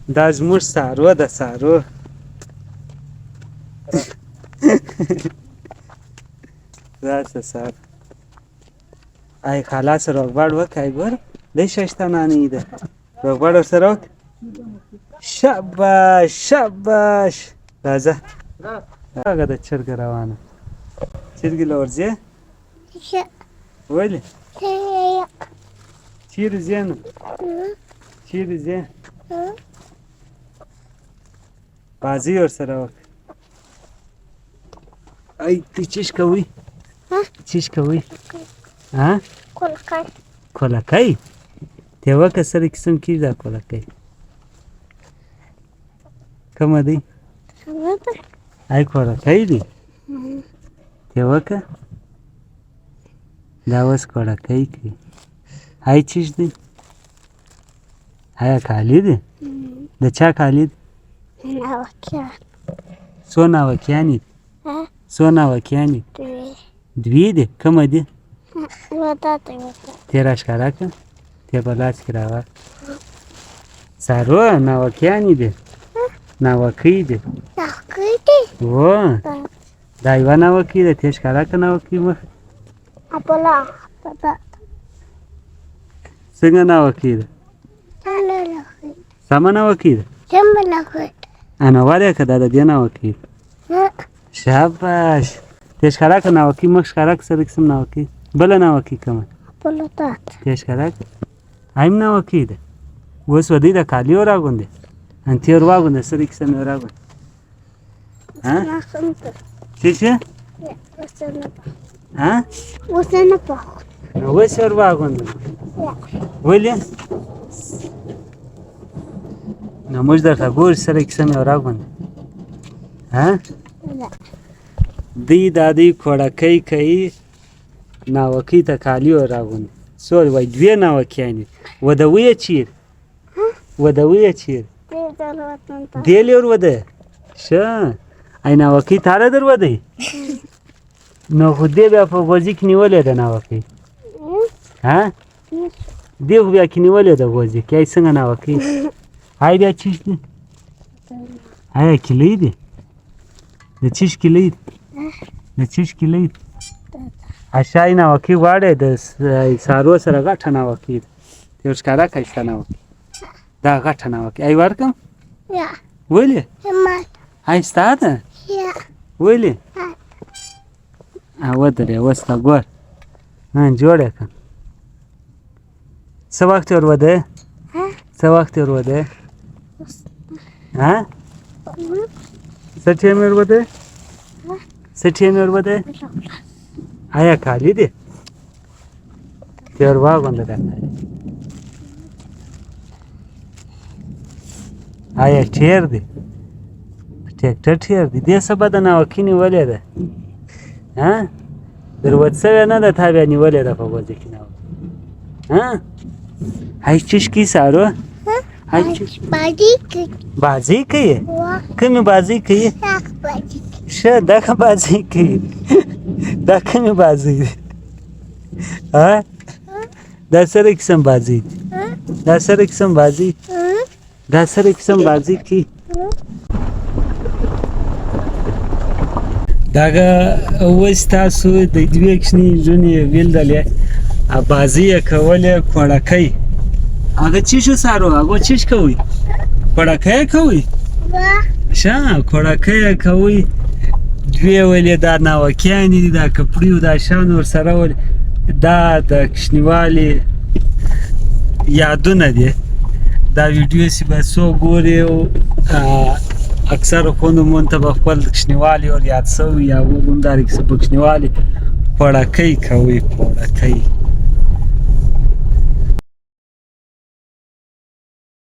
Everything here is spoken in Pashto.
دا زموږ سارو ده سارو راشه سارو ای خلاص روغبړ وکړئ ګور دی ششتنانې ده روغبړ ورسره وکړه شاباش شاباش راځه هغه د چرګه روانه چرګې له ورځې ولې چیرې ځې نو چیرې ځې بازۍ ورسره وکړه ای ته چیش کوئ چیش کوئ کولکۍ ته وکړه سره قسم کېږي دا کولکۍ کومه دی ای کولکۍ دی ته وکړه دا اوس کولکۍ کوي ای چیش دی آیا کالي دی د چا کالي دی څو ناوکیانې دي څو ناوکیانې دوې دي کومه دي ته راښکاره کړه ته په لاس کې راوړه څارو ناوکیانې دي ناوکۍ دي هو دا یوه ناوکۍ ده ته ښکاره کړه ناوکۍ مخ څنګه ناوکۍ ده سمه ناوکۍ ده انا ولې که دا د دې ناوکۍ ده شاباش ته ښکاره کړه ناوکۍ مخ ښکاره کړه سره قسم ناوکۍ بله ناوکۍ کومه ته ښکاره کړه ایم ناوکۍ ده اوس ودی د کالي وراغوندې ان تېر واغوندې سره قسم یې وراغوندې څه شي نو اوس یې ور واغوندې ولې نو موږ درته ګورو سره قسم یې وراغوندې دی دا دی کوړکۍ کوي ناوکۍ ته کالي وراغوندې څو وایي دوې ناوکیانې ودوی یې چیرې ودوی یې چیرې دې لور وده ښه ای ناوکۍ تاله در ودی نو خو دې بیا په غوږي کې نیولې ده ناوکۍ دې خو بیا کې نیولې ده غوږي کې ای څنګه ناوکۍ ای بیا چیش دی آیا کیلۍ دی د چیش کیلۍ دی د چیش کیلۍ دی اشه ای ناوکۍ غواړې د سارو سره غټه ناوکۍ ده ته ور ښکاره کړه ښایسته ناوکۍ دا غټه ناوکۍ ای ورکړم ولې ای ستا ده ولې ودرې اوس ته ګور جوړ یې کړه څه وخت ور ودې څه وخت ور ودې څه ټیم ور ودې څه ټیم ور ودې آیا کالي دی ته ور واغونده دا کالي آیا ټیر دی ټیکټر ټیر دی دې څه بده ناوکۍ نیولې ده در ود سوې نه ده تا بیا نیولې ده په غوږه کې ناوکۍ ای چیش کوي سارو بازۍ کوي کومې بازۍ کوي ښه دا ښه بازۍ کوي دا کومې بازۍ دی دا سره قسم بازۍ دی دا سره قسم بازۍ دا سره قسم بازۍ کوي دغه اوس تاسو د دوې کوچنۍ نجونې ولیدلې بازۍ یې کولې کوړکۍ هغه چی شو سارو هغه چیش کوي کوړکۍ کوي ښه کوړکۍ کوي دوی ولې دا ناوکیانې دي دا کپړي دا شیان ورسره ولې دا د کوچنیوالي یادونه دي دا ویډیو چې به څوک ګوري اکثر خویندو مون ته به خپل کوچنیوالي ور یاد سوي یا همدارنګه چې په کوچنیوالي کوړکۍ کوي کوړکۍ